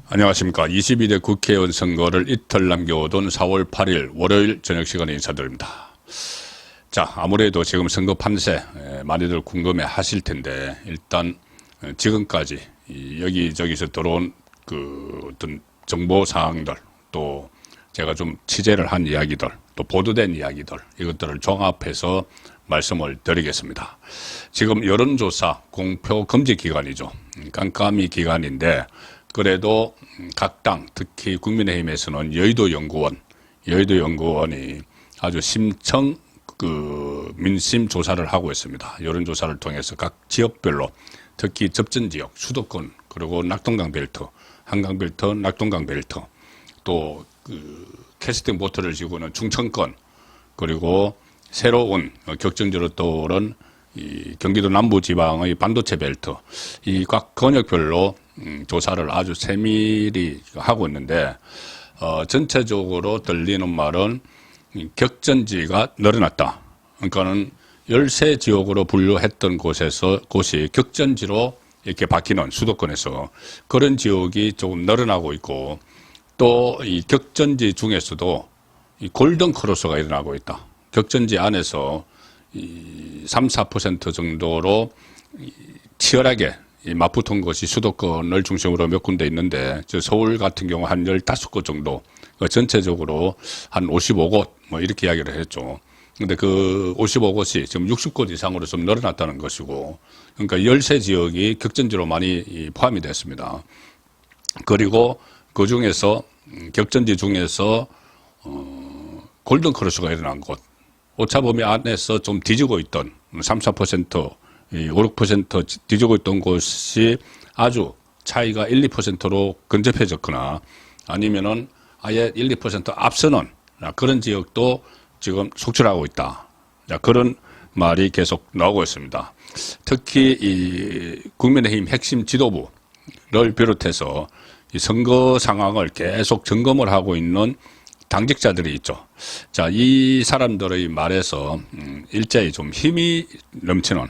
안녕하십니까. 22대 국회의원 선거를 이틀 남겨둔 4월 8일 월요일 저녁 시간에 인사드립니다. 자, 아무래도 지금 선거 판세 많이들 궁금해 하실 텐데, 일단 지금까지 여기저기서 들어온 어떤 정보 사항들, 또 제가 좀 취재를 한 이야기들, 또 보도된 이야기들, 이것들을 종합해서 말씀을 드리겠습니다. 지금 여론조사 공표 금지 기간이죠. 깜깜이 기간인데, 그래도 각 당, 특히 국민의힘에서는 여의도 연구원이 아주 심층 민심 조사를 하고 있습니다. 여론조사를 통해서 각 지역별로, 특히 접전 지역, 수도권, 그리고 낙동강 벨트, 한강 벨트, 낙동강 벨트, 또 캐스팅 보트를 지고는 충청권, 그리고 새로운 격전지로 떠오른 이 경기도 남부지방의 반도체 벨트, 이 각 권역별로 조사를 아주 세밀히 하고 있는데, 전체적으로 들리는 말은 격전지가 늘어났다. 그러니까는 13지역으로 분류했던 곳이 격전지로 이렇게 바뀌는, 수도권에서 그런 지역이 조금 늘어나고 있고, 또 이 격전지 중에서도 이 골든 크로스가 일어나고 있다. 격전지 안에서 이 3, 4% 정도로 치열하게 맞붙은 것이 수도권을 중심으로 몇 군데 있는데, 서울 같은 경우 한 15곳 정도, 전체적으로 한 55곳, 이렇게 이야기를 했죠. 근데 그 55곳이 지금 60곳 이상으로 좀 늘어났다는 것이고, 그러니까 13지역이 격전지로 많이 포함이 됐습니다. 그리고 그 중에서, 격전지 중에서, 골든 크로스가 일어난 곳, 오차범위 안에서 좀 뒤지고 있던 3, 4%, 5, 6% 뒤지고 있던 곳이 아주 차이가 1, 2%로 근접해졌거나, 아니면은 아예 1, 2% 앞서는 그런 지역도 지금 속출하고 있다. 그런 말이 계속 나오고 있습니다. 특히 이 국민의힘 핵심 지도부를 비롯해서 이 선거 상황을 계속 점검을 하고 있는 당직자들이 있죠. 자, 이 사람들의 말에서 일제히 좀 힘이 넘치는,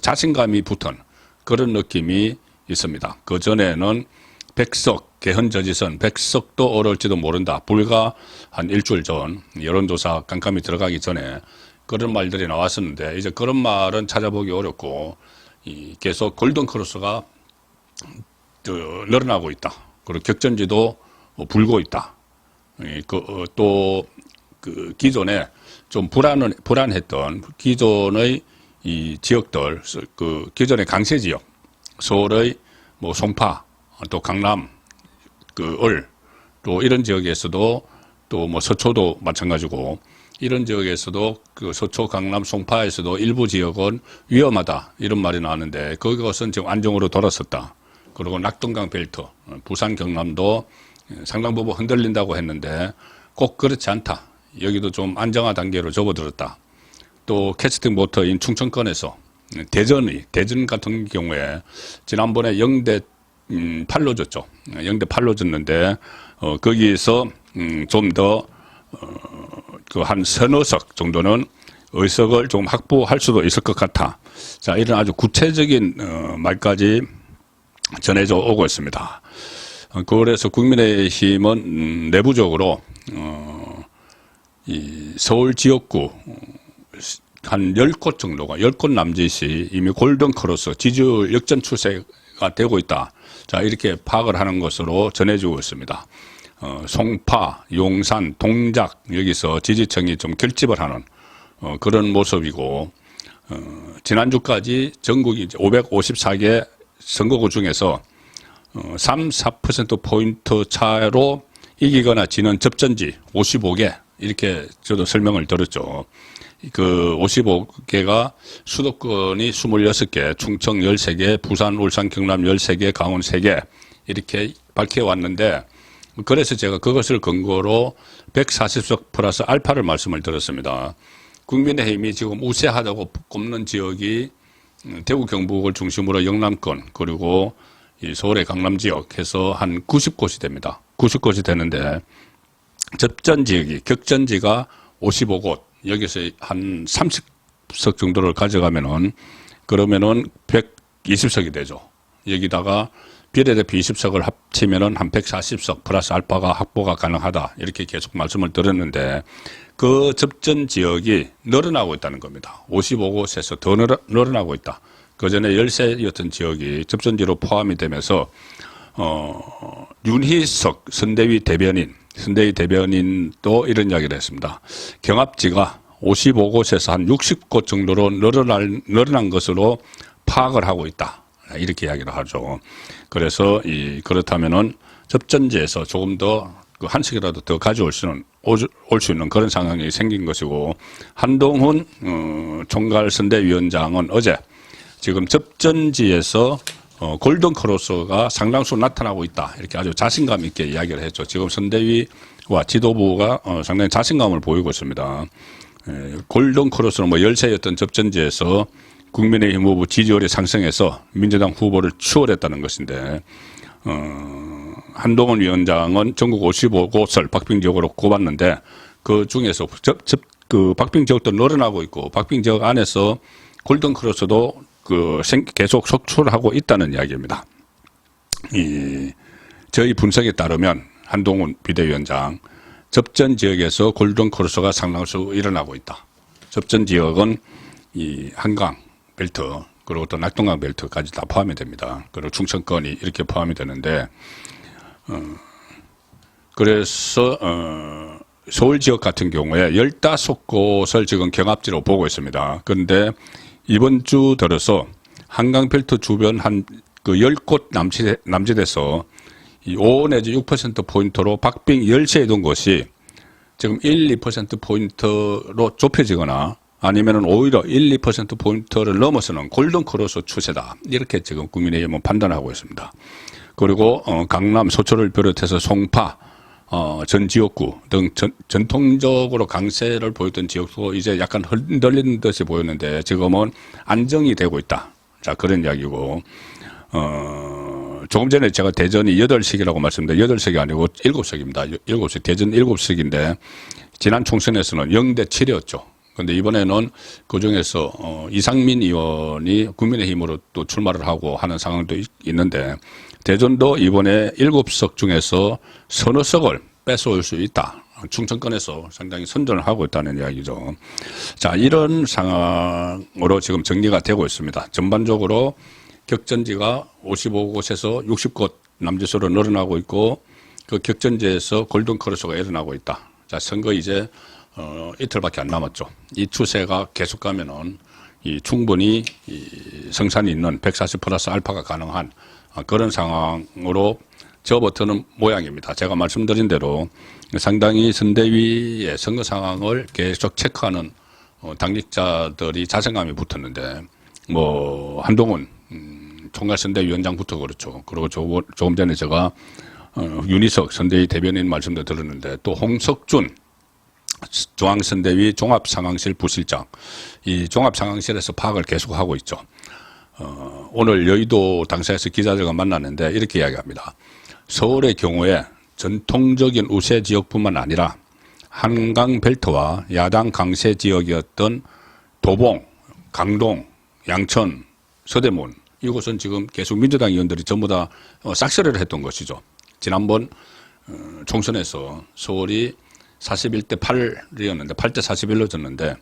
자신감이 붙은 그런 느낌이 있습니다. 그 전에는 백석, 개헌저지선, 백석도 어려울지도 모른다. 불과 한 일주일 전, 여론조사 깜깜이 들어가기 전에 그런 말들이 나왔었는데, 이제 그런 말은 찾아보기 어렵고, 계속 골든크로스가 늘어나고 있다. 그리고 격전지도 불고 있다. 기존에 좀 불안했던 기존의 이 지역들, 기존의 강세 지역, 서울의 송파, 또 강남, 또 이런 지역에서도, 또 서초도 마찬가지고, 이런 지역에서도 서초, 강남, 송파에서도 일부 지역은 위험하다, 이런 말이 나왔는데, 그것은 지금 안정으로 돌아섰다. 그리고 낙동강 벨트, 부산, 경남도 상당 부분 흔들린다고 했는데 꼭 그렇지 않다. 여기도 좀 안정화 단계로 접어들었다. 또 캐스팅 모터인 충청권에서 대전 같은 경우에 지난번에 0대 8로 졌죠. 0대 8로 졌는데 거기에서 좀 더 한 서너 석 정도는 의석을 좀 확보할 수도 있을 것 같아. 자, 이런 아주 구체적인 말까지 전해져 오고 있습니다. 그래서 국민의힘은 내부적으로 이 서울 지역구 한 10곳 정도가, 10곳 남짓이 이미 골든크로스 지지율 역전 추세가 되고 있다. 자, 이렇게 파악을 하는 것으로 전해지고 있습니다. 송파, 용산, 동작, 여기서 지지층이 좀 결집을 하는 그런 모습이고, 지난주까지 전국이 이제 554개 선거구 중에서 3, 4%포인트 차로 이기거나 지는 접전지 55개, 이렇게 저도 설명을 들었죠. 그 55개가 수도권이 26개, 충청 13개, 부산, 울산, 경남 13개, 강원 3개, 이렇게 밝혀왔는데, 그래서 제가 그것을 근거로 140석 플러스 알파를 말씀을 드렸습니다. 국민의힘이 지금 우세하다고 꼽는 지역이 대구 경북을 중심으로 영남권, 그리고 이 서울의 강남 지역 해서 한 90곳이 됩니다. 90곳이 되는데, 접전 지역이, 격전지가 55곳, 여기서 한 30석 정도를 가져가면은, 그러면은 120석이 되죠. 여기다가 비례대표 20석을 합치면은 한 140석 플러스 알파가 확보가 가능하다. 이렇게 계속 말씀을 드렸는데 그 접전 지역이 늘어나고 있다는 겁니다. 55곳에서 더 늘어나고 있다. 그 전에 13였던 지역이 접전지로 포함이 되면서 윤희석 선대위 대변인도 이런 이야기를 했습니다. 경합지가 55곳에서 한 60곳 정도로 늘어난 것으로 파악을 하고 있다. 이렇게 이야기를 하죠. 그래서 그렇다면은 접전지에서 조금 더 한 석이라도 더 가져올 올 수 있는 그런 상황이 생긴 것이고, 한동훈 총괄선대위원장은 어제 지금 접전지에서 골든크로스가 상당수 나타나고 있다. 이렇게 아주 자신감 있게 이야기를 했죠. 지금 선대위와 지도부가 상당히 자신감을 보이고 있습니다. 골든크로스는 뭐 열세였던 접전지에서 국민의힘 후보 지지율이 상승해서 민주당 후보를 추월했다는 것인데, 한동훈 위원장은 전국 55곳을 박빙 지역으로 꼽았는데 그 중에서 그 박빙 지역도 늘어나고 있고 박빙 지역 안에서 골든크로스도 계속 속출하고 있다는 이야기입니다. 저희 분석에 따르면 한동훈 비대위원장 접전 지역에서 골든크로스가 상당수 일어나고 있다. 접전 지역은 이 한강 벨트 그리고 또 낙동강 벨트까지 다 포함이 됩니다. 그리고 충청권이 이렇게 포함이 되는데 그래서 서울 지역 같은 경우에 15곳을 지금 경합지로 보고 있습니다. 그런데 이번 주 들어서 한강 벨트 주변 한 그 10곳 남짓에서 이 5 내지 6% 포인트로 박빙 열세이던 것이 지금 1, 2% 포인트로 좁혀지거나 아니면은 오히려 1, 2% 포인트를 넘어서는 골든크로스 추세다. 이렇게 지금 국민의힘은 판단하고 있습니다. 그리고 강남, 서초를 비롯해서 송파, 전 지역구 등 전통적으로 강세를 보였던 지역도 이제 약간 흔들리는 듯이 보였는데 지금은 안정이 되고 있다. 자, 그런 이야기고, 조금 전에 제가 대전이 8석이라고 말씀드렸는데 8석이 아니고 7석입니다. 7석, 대전 7석인데 지난 총선에서는 0대 7이었죠. 그런데 이번에는 그 중에서 이상민 의원이 국민의힘으로 또 출마를 하고 하는 상황도 있는데 대전도 이번에 7석 중에서 서너 석을 뺏어올 수 있다. 충청권에서 상당히 선전을 하고 있다는 이야기죠. 자, 이런 상황으로 지금 정리가 되고 있습니다. 전반적으로 격전지가 55곳에서 60곳 남짓으로 늘어나고 있고 그 격전지에서 골든크로스가 일어나고 있다. 자, 선거 이제 이틀밖에 안 남았죠. 이 추세가 계속 가면은 충분히 성산이 있는 140 플러스 알파가 가능한 그런 상황으로 접어드는 모양입니다. 제가 말씀드린 대로 상당히 선대위의 선거 상황을 계속 체크하는 당직자들이 자신감이 붙었는데 뭐 한동훈 총괄선대위원장부터 그렇죠. 그리고 조금 전에 제가 윤희석 선대위 대변인 말씀도 들었는데 또 홍석준 중앙선대위 종합상황실 부실장, 이 종합상황실에서 파악을 계속하고 있죠. 오늘 여의도 당사에서 기자들과 만났는데 이렇게 이야기합니다. 서울의 경우에 전통적인 우세 지역뿐만 아니라 한강 벨트와 야당 강세 지역이었던 도봉, 강동, 양천, 서대문 이곳은 지금 계속 민주당 의원들이 전부 다 싹쓸이를 했던 것이죠. 지난번 총선에서 서울이 41대 8이었는데 8대 41로 졌는데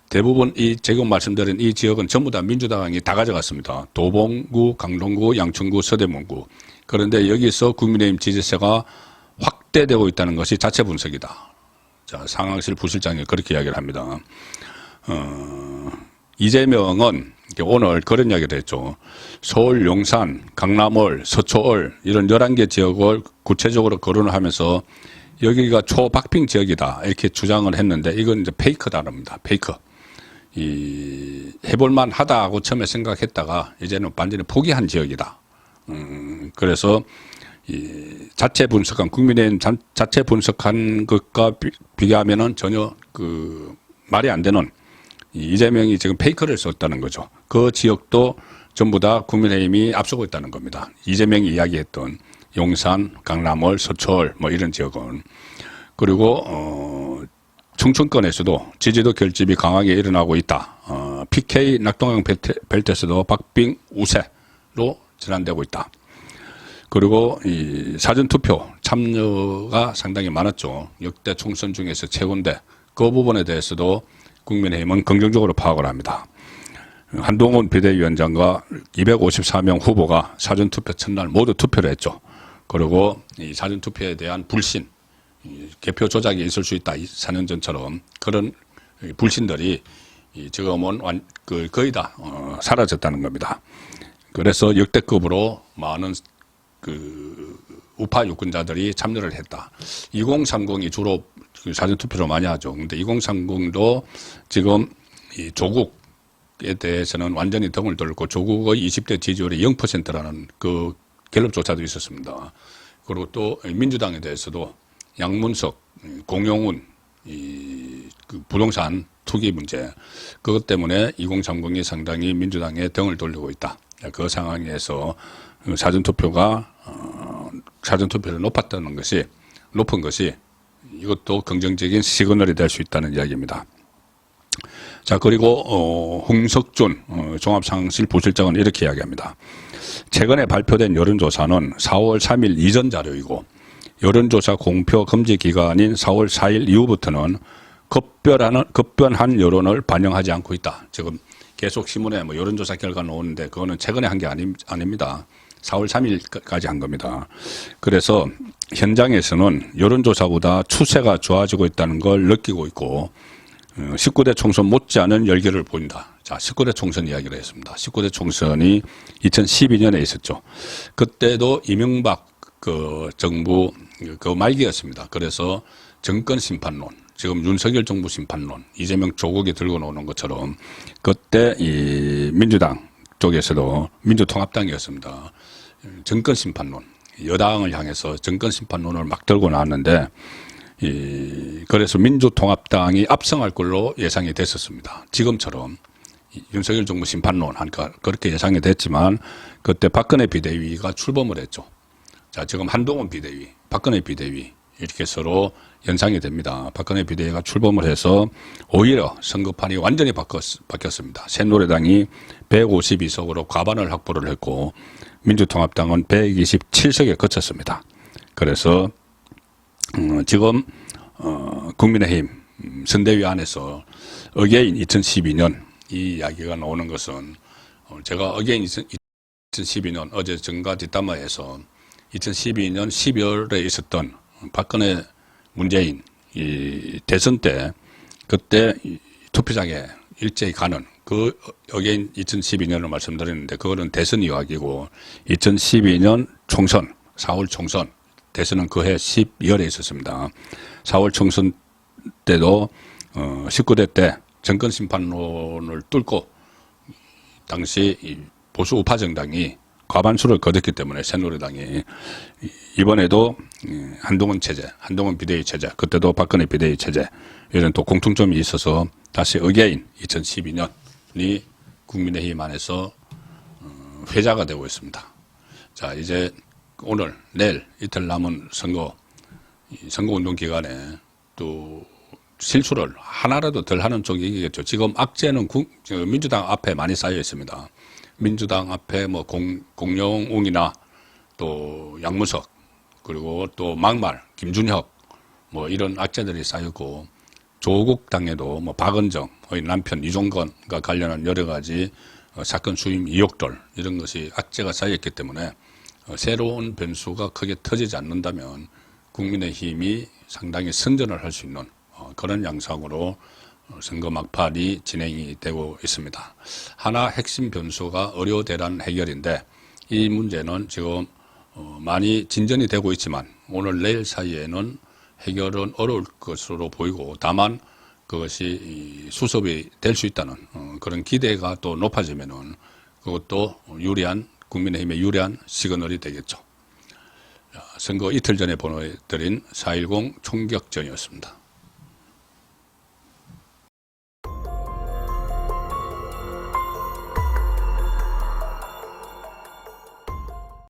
대부분 지금 말씀드린 이 지역은 전부 다 민주당이 다 가져갔습니다. 도봉구, 강동구, 양천구, 서대문구. 그런데 여기서 국민의힘 지지세가 확대되고 있다는 것이 자체 분석이다. 자, 상황실 부실장이 그렇게 이야기를 합니다. 이재명은 오늘 그런 이야기를 했죠. 서울, 용산, 강남을, 서초을 이런 11개 지역을 구체적으로 거론을 하면서 여기가 초박빙 지역이다 이렇게 주장을 했는데 이건 이제 페이크다랍니다. 페이크. 해볼만 하다고 처음에 생각했다가 이제는 완전히 포기한 지역이다. 그래서 자체 분석한 국민의힘 자체 분석한 것과 비교하면은 전혀 말이 안 되는 이재명이 지금 페이크를 썼다는 거죠. 그 지역도 전부 다 국민의힘이 앞서고 있다는 겁니다. 이재명이 이야기했던 용산, 강남을, 서초을 뭐 이런 지역은. 그리고 충청권에서도 지지도 결집이 강하게 일어나고 있다. PK 낙동강 벨트에서도 박빙 우세로 전환되고 있다. 그리고 이 사전투표 참여가 상당히 많았죠. 역대 총선 중에서 최고인데 그 부분에 대해서도 국민의힘은 긍정적으로 파악을 합니다. 한동훈 비대위원장과 254명 후보가 사전투표 첫날 모두 투표를 했죠. 그리고 이 사전투표에 대한 불신, 개표 조작이 있을 수 있다. 4년 전처럼 그런 불신들이 지금은 거의 다 사라졌다는 겁니다. 그래서 역대급으로 많은 우파 유권자들이 참여를 했다. 2030이 주로 사전투표를 많이 하죠. 근데 2030도 지금 이 조국에 대해서는 완전히 등을 돌고 조국의 20대 지지율이 0%라는 그 갤럽조사도 있었습니다. 그리고 또 민주당에 대해서도 양문석, 공용훈, 그 부동산 투기 문제, 그것 때문에 2030이 상당히 민주당에 등을 돌리고 있다. 그 상황에서 사전투표를 높은 것이 이것도 긍정적인 시그널이 될 수 있다는 이야기입니다. 자, 그리고 홍석준 종합상실 부실장은 이렇게 이야기합니다. 최근에 발표된 여론조사는 4월 3일 이전 자료이고 여론조사 공표 금지 기간인 4월 4일 이후부터는 급변한 여론을 반영하지 않고 있다. 지금 계속 신문에 뭐 여론조사 결과 나오는데 그거는 최근에 한 게 아닙니다. 4월 3일까지 한 겁니다. 그래서 현장에서는 여론조사보다 추세가 좋아지고 있다는 걸 느끼고 있고 19대 총선 못지않은 열기를 보인다. 자, 19대 총선 이야기를 했습니다. 19대 총선이 2012년에 있었죠. 그때도 이명박 그 정부 그 말기였습니다. 그래서 정권 심판론, 지금 윤석열 정부 심판론, 이재명 조국이 들고 나오는 것처럼 그때 이 민주당 쪽에서도 민주통합당이었습니다. 정권 심판론, 여당을 향해서 정권 심판론을 막 들고 나왔는데 그래서 민주통합당이 압승할 걸로 예상이 됐었습니다. 지금처럼 윤석열 정부 심판론 하니까 그렇게 예상이 됐지만 그때 박근혜 비대위가 출범을 했죠. 자, 지금 한동훈 비대위, 박근혜 비대위 이렇게 서로 연상이 됩니다. 박근혜 비대위가 출범을 해서 오히려 선거판이 완전히 바뀌었습니다. 새누리당이 152석으로 과반을 확보를 했고 민주통합당은 127석에 그쳤습니다. 그래서 지금 국민의힘 선대위 안에서 어게인 2012년 이 이야기가 나오는 것은 제가 어게인 2012년 어제 정가 뒷담화에서 2012년 12월에 있었던 박근혜 문재인 이 대선 때 그때 투표장에 일제히 가는 그 어게인 2012년을 말씀드렸는데 그거는 대선 이야기고 2012년 총선 4월 총선 대선은 그해 12월에 있었습니다. 4월 총선 때도 19대 때 정권 심판론을 뚫고 당시 보수 우파 정당이 과반수를 거뒀기 때문에 새누리당이 이번에도 한동훈 체제, 한동훈 비대위 체제, 그때도 박근혜 비대위 체제 이런 또 공통점이 있어서 다시 어게인 2012년이 국민의힘 안에서 회자가 되고 있습니다. 자, 이제 오늘, 내일 이틀 남은 선거운동 기간에 또 실수를 하나라도 덜 하는 쪽이 이기겠죠. 지금 악재는 민주당 앞에 많이 쌓여 있습니다. 민주당 앞에 뭐 공영웅이나 또 양문석 그리고 또 막말, 김준혁 뭐 이런 악재들이 쌓였고 조국 당에도 뭐 박은정의 남편 이종건과 관련한 여러 가지 사건 수임 의혹들 이런 것이 악재가 쌓였기 때문에 새로운 변수가 크게 터지지 않는다면 국민의힘이 상당히 선전을 할 수 있는 그런 양상으로 선거 막판이 진행이 되고 있습니다. 하나 핵심 변수가 의료 대란 해결인데 이 문제는 지금 많이 진전이 되고 있지만 오늘 내일 사이에는 해결은 어려울 것으로 보이고 다만 그것이 수습이 될 수 있다는 그런 기대가 또 높아지면은 그것도 국민의힘에 유리한 시그널이 되겠죠. 선거 이틀 전에 보내드린 4.10 총격전이었습니다.